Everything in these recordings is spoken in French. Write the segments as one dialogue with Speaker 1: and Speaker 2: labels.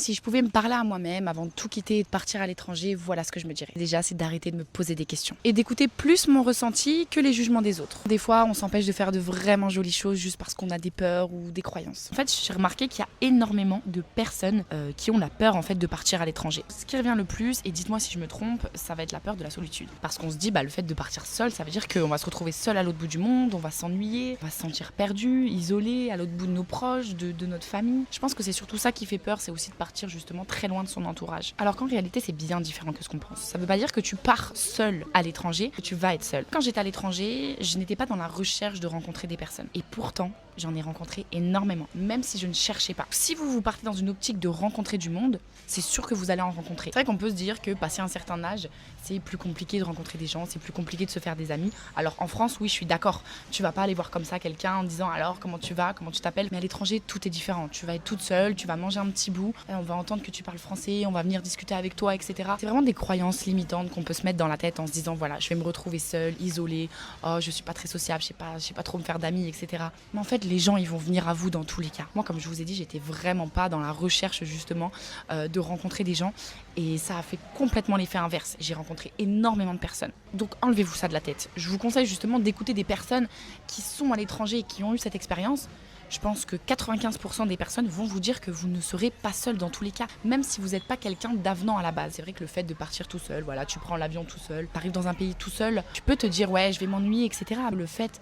Speaker 1: Si je pouvais me parler à moi-même avant de tout quitter et de partir à l'étranger, voilà ce que je me dirais. Déjà, c'est d'arrêter de me poser des questions et d'écouter plus mon ressenti que les jugements des autres. Des fois, on s'empêche de faire de vraiment jolies choses juste parce qu'on a des peurs ou des croyances. En fait, j'ai remarqué qu'il y a énormément de personnes qui ont la peur en fait de partir à l'étranger. Ce qui revient le plus, et dites-moi si je me trompe, ça va être la peur de la solitude. Parce qu'on se dit, le fait de partir seul, ça veut dire qu'on va se retrouver seul à l'autre bout du monde, on va s'ennuyer, on va se sentir perdu, isolé, à l'autre bout de nos proches, de notre famille. Je pense que c'est surtout ça qui fait peur, c'est aussi de partir justement très loin de son entourage. Alors qu'en réalité, c'est bien différent que ce qu'on pense. Ça veut pas dire que tu pars seul à l'étranger, que tu vas être seul. Quand j'étais à l'étranger, je n'étais pas dans la recherche de rencontrer des personnes. Et pourtant, j'en ai rencontré énormément, même si je ne cherchais pas. Si vous partez dans une optique de rencontrer du monde, c'est sûr que vous allez en rencontrer. C'est vrai qu'on peut se dire que passé un certain âge, c'est plus compliqué de rencontrer des gens, c'est plus compliqué de se faire des amis. Alors en France, oui, je suis d'accord. Tu vas pas aller voir comme ça quelqu'un en disant alors comment tu vas, comment tu t'appelles. Mais à l'étranger, tout est différent. Tu vas être toute seule, tu vas manger un petit bout, on va entendre que tu parles français, on va venir discuter avec toi, etc. C'est vraiment des croyances limitantes qu'on peut se mettre dans la tête en se disant voilà, je vais me retrouver seule, isolée, oh je suis pas très sociable, je sais pas trop me faire d'amis, etc. Mais en fait, les gens ils vont venir à vous dans tous les cas. Moi, comme je vous ai dit, j'étais vraiment pas dans la recherche justement de rencontrer des gens et ça a fait complètement l'effet inverse. J'ai rencontré énormément de personnes. Donc enlevez-vous ça de la tête. Je vous conseille justement d'écouter des personnes qui sont à l'étranger et qui ont eu cette expérience. Je pense que 95% des personnes vont vous dire que vous ne serez pas seul dans tous les cas, même si vous n'êtes pas quelqu'un d'avenant à la base. C'est vrai que le fait de partir tout seul, voilà, tu prends l'avion tout seul, tu arrives dans un pays tout seul, tu peux te dire ouais, je vais m'ennuyer, etc. Le fait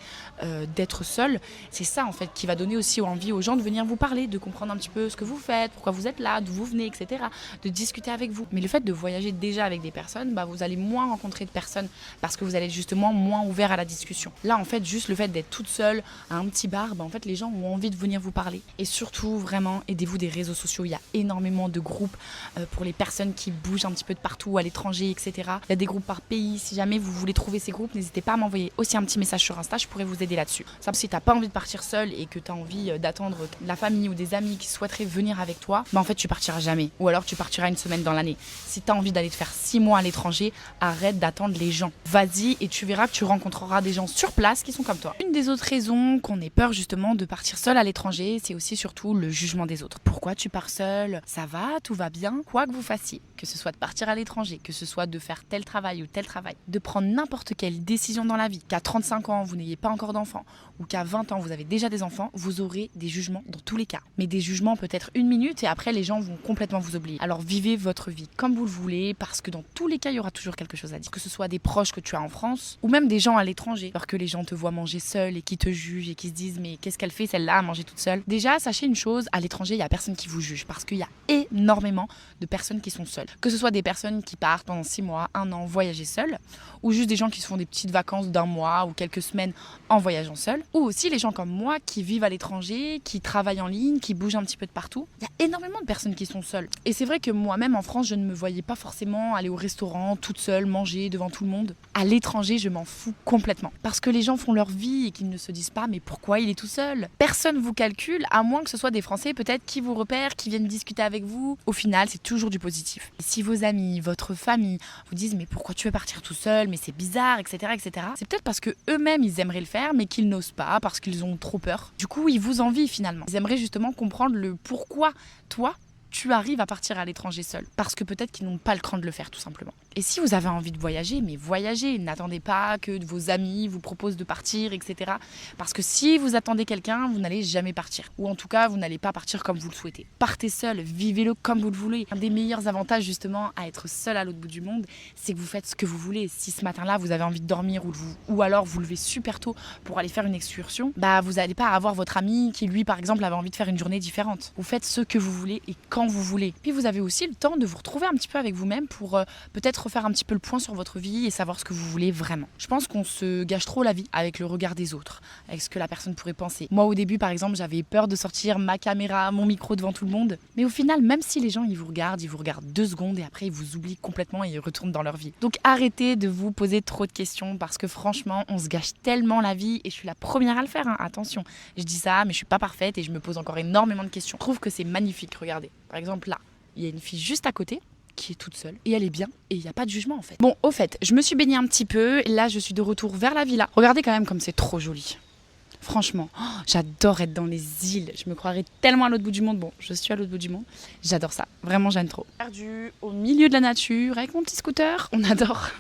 Speaker 1: d'être seul, c'est ça en fait qui va donner aussi envie aux gens de venir vous parler, de comprendre un petit peu ce que vous faites, pourquoi vous êtes là, d'où vous venez, etc. De discuter avec vous. Mais le fait de voyager déjà avec des personnes, vous allez moins rencontrer de personnes parce que vous allez être justement moins ouvert à la discussion. Là en fait, juste le fait d'être toute seule à un petit bar, en fait les gens ont envie de venir vous parler. Et surtout, vraiment, aidez-vous des réseaux sociaux. Il y a énormément de groupes pour les personnes qui bougent un petit peu de partout, à l'étranger, etc. Il y a des groupes par pays. Si jamais vous voulez trouver ces groupes, n'hésitez pas à m'envoyer aussi un petit message sur Insta, je pourrais vous aider là-dessus. Ça, si t'as pas envie de partir seul et que t'as envie d'attendre de la famille ou des amis qui souhaiteraient venir avec toi, en fait, tu partiras jamais. Ou alors, tu partiras une semaine dans l'année. Si t'as envie d'aller te faire 6 mois à l'étranger, arrête d'attendre les gens. Vas-y et tu verras que tu rencontreras des gens sur place qui sont comme toi. Une des autres raisons qu'on ait peur justement de partir seul à l'étranger, c'est aussi surtout le jugement des autres. Pourquoi tu pars seul? Ça va? Tout va bien? Quoi que vous fassiez, que ce soit de partir à l'étranger, que ce soit de faire tel travail ou tel travail, de prendre n'importe quelle décision dans la vie, qu'à 35 ans vous n'ayez pas encore d'enfants ou qu'à 20 ans vous avez déjà des enfants, vous aurez des jugements dans tous les cas. Mais des jugements peut-être une minute et après les gens vont complètement vous oublier. Alors vivez votre vie comme vous le voulez parce que dans tous les cas il y aura toujours quelque chose à dire. Que ce soit des proches que tu as en France ou même des gens à l'étranger, alors que les gens te voient manger seul et qui te jugent et qui se disent mais qu'est-ce qu'elle fait celle-là à manger toute seule. Déjà sachez une chose, à l'étranger il y a personne qui vous juge parce qu'il y a énormément de personnes qui sont seules. Que ce soit des personnes qui partent pendant 6 mois, 1 an voyager seules ou juste des gens qui se font des petites vacances d'1 mois ou quelques semaines en voyageant seuls, ou aussi les gens comme moi qui vivent à l'étranger, qui travaillent en ligne, qui bougent un petit peu de partout. Il y a énormément de personnes qui sont seules. Et c'est vrai que moi-même en France, je ne me voyais pas forcément aller au restaurant toute seule, manger devant tout le monde. À l'étranger, je m'en fous complètement. Parce que les gens font leur vie et qu'ils ne se disent pas mais pourquoi il est tout seul? Personne vous calcule, à moins que ce soit des Français peut-être qui vous repèrent, qui viennent discuter avec vous. Au final, c'est toujours du positif. Et si vos amis, votre famille vous disent mais pourquoi tu veux partir tout seul, mais c'est bizarre, etc., etc., c'est peut-être parce que eux-mêmes ils aimeraient le faire mais qu'ils n'osent pas parce qu'ils ont trop peur. Du coup, ils vous envient finalement. Ils aimeraient justement comprendre le pourquoi toi tu arrives à partir à l'étranger seul. Parce que peut-être qu'ils n'ont pas le cran de le faire tout simplement. Et si vous avez envie de voyager, mais voyagez. N'attendez pas que vos amis vous proposent de partir, etc. Parce que si vous attendez quelqu'un, vous n'allez jamais partir. Ou en tout cas, vous n'allez pas partir comme vous le souhaitez. Partez seul, vivez-le comme vous le voulez. Un des meilleurs avantages justement à être seul à l'autre bout du monde, c'est que vous faites ce que vous voulez. Si ce matin-là, vous avez envie de dormir ou alors vous levez super tôt pour aller faire une excursion, vous n'allez pas avoir votre ami qui lui, par exemple, avait envie de faire une journée différente. Vous faites ce que vous voulez et quand vous voulez. Puis vous avez aussi le temps de vous retrouver un petit peu avec vous-même pour peut-être faire un petit peu le point sur votre vie et savoir ce que vous voulez vraiment. Je pense qu'on se gâche trop la vie avec le regard des autres, avec ce que la personne pourrait penser. Moi au début par exemple j'avais peur de sortir ma caméra, mon micro devant tout le monde, mais au final même si les gens ils vous regardent 2 secondes et après ils vous oublient complètement et ils retournent dans leur vie. Donc arrêtez de vous poser trop de questions parce que franchement on se gâche tellement la vie et je suis la première à le faire, hein. Attention, je dis ça mais je suis pas parfaite et je me pose encore énormément de questions. Je trouve que c'est magnifique, regardez. Par exemple là, il y a une fille juste à côté qui est toute seule et elle est bien et il n'y a pas de jugement en fait. Bon, au fait, je me suis baignée un petit peu et là je suis de retour vers la villa. Regardez quand même comme c'est trop joli. Franchement, j'adore être dans les îles. Je me croirais tellement à l'autre bout du monde. Bon, je suis à l'autre bout du monde. J'adore ça. Vraiment, j'aime trop. Perdu au milieu de la nature avec mon petit scooter. On adore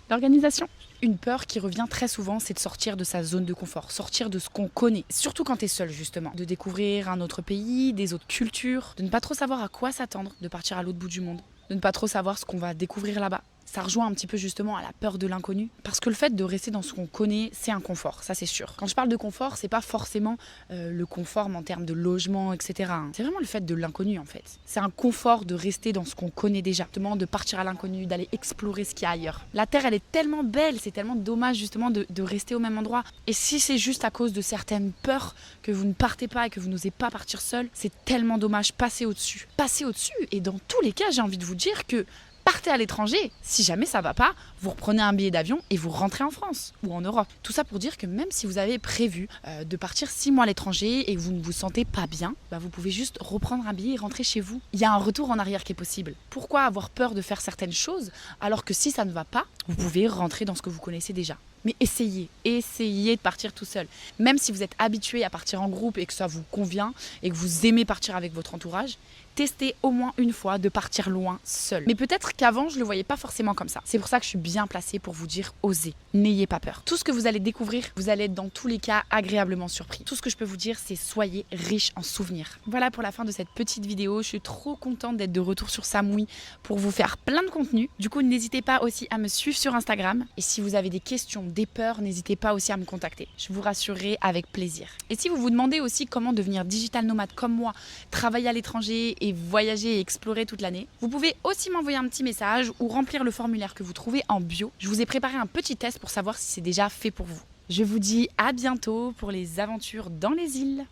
Speaker 1: l'organisation. Une peur qui revient très souvent, c'est de sortir de sa zone de confort, sortir de ce qu'on connaît, surtout quand t'es seul justement, de découvrir un autre pays, des autres cultures, de ne pas trop savoir à quoi s'attendre, de partir à l'autre bout du monde, de ne pas trop savoir ce qu'on va découvrir là-bas. Ça rejoint un petit peu justement à la peur de l'inconnu, parce que le fait de rester dans ce qu'on connaît, c'est un confort, ça c'est sûr. Quand je parle de confort, c'est pas forcément le confort en termes de logement, etc. C'est vraiment le fait de l'inconnu en fait. C'est un confort de rester dans ce qu'on connaît déjà, justement de partir à l'inconnu, d'aller explorer ce qu'il y a ailleurs. La Terre, elle est tellement belle, c'est tellement dommage justement de rester au même endroit. Et si c'est juste à cause de certaines peurs que vous ne partez pas et que vous n'osez pas partir seul, c'est tellement dommage. Passez au-dessus. Passez au-dessus. Et dans tous les cas, j'ai envie de vous dire que partez à l'étranger. Si jamais ça va pas, vous reprenez un billet d'avion et vous rentrez en France ou en Europe. Tout ça pour dire que même si vous avez prévu de partir 6 mois à l'étranger et que vous ne vous sentez pas bien, vous pouvez juste reprendre un billet et rentrer chez vous. Il y a un retour en arrière qui est possible. Pourquoi avoir peur de faire certaines choses alors que si ça ne va pas, vous pouvez rentrer dans ce que vous connaissez déjà. Mais essayez de partir tout seul. Même si vous êtes habitué à partir en groupe et que ça vous convient et que vous aimez partir avec votre entourage, testez au moins une fois de partir loin seul. Mais peut-être qu'avant, je ne le voyais pas forcément comme ça. C'est pour ça que je suis bien placée pour vous dire osez. N'ayez pas peur. Tout ce que vous allez découvrir, vous allez être dans tous les cas agréablement surpris. Tout ce que je peux vous dire, c'est soyez riches en souvenirs. Voilà pour la fin de cette petite vidéo. Je suis trop contente d'être de retour sur Samui pour vous faire plein de contenu. Du coup, n'hésitez pas aussi à me suivre sur Instagram. Et si vous avez des questions, des peurs, n'hésitez pas aussi à me contacter. Je vous rassurerai avec plaisir. Et si vous vous demandez aussi comment devenir digital nomade comme moi, travailler à l'étranger et voyager et explorer toute l'année, vous pouvez aussi m'envoyer un petit message ou remplir le formulaire que vous trouvez en bio. Je vous ai préparé un petit test pour savoir si c'est déjà fait pour vous. Je vous dis à bientôt pour les aventures dans les îles.